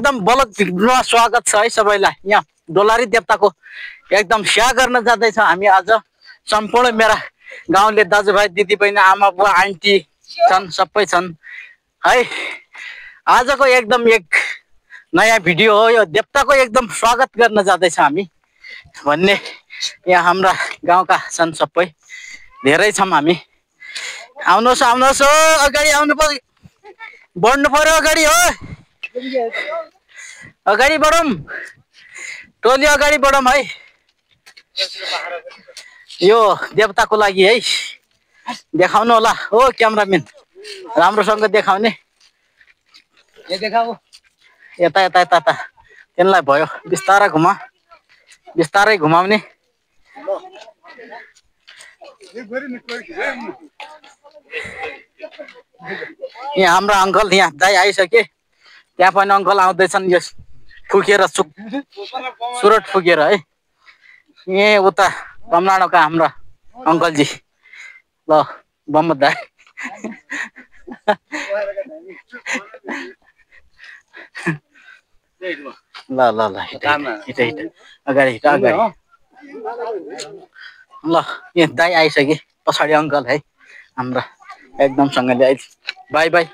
एकदम बलक भिडमा स्वागत छ है सबैलाई। यहाँ डोलारी देवताको एकदम सेवा गर्न जाँदैछ हामी आज। सम्पूर्ण मेरा गाउँले दाजुभाइ दिदीबहिनी आमा बुवा आन्टी छन्, सबै छन् है। आजको एकदम एक नयाँ भिडियो हो यो। देवताको एकदम स्वागत गर्न जाँदैछ हामी भन्ने यहाँ हाम्रा गाउँका छन्, सबै धेरै छौँ हामी। आउनुहोस् आउनुहोस्, हो अगाडि आउनु पर्यो, बढ्नु पर्यो अगाडि। हो अगाडि बढौँ, टोली अगाडि बढौँ है। यो देवताको लागि है, देखाउनु होला हो क्यामराम्यान, राम्रोसँग देखाउने। यता यता यता यता त्यसलाई भयो, बिस्तारै घुमा, बिस्तारै घुमाउने। यहाँ हाम्रा अङ्कल यहाँ दाइ आइसके, त्यहाँ पनि अङ्कल आउँदैछन् यो फुकेर सुरट फुकेर है। यहाँ उता कमलाडोका हाम्रा अङ्कलजी, ल बम्म दाइ। ल ल ल हिट अगाडि हिट अगाडि। ल यहाँ दाइ आइसके, पछाडि अङ्कल है हाम्रा एकदमसँगले। By by.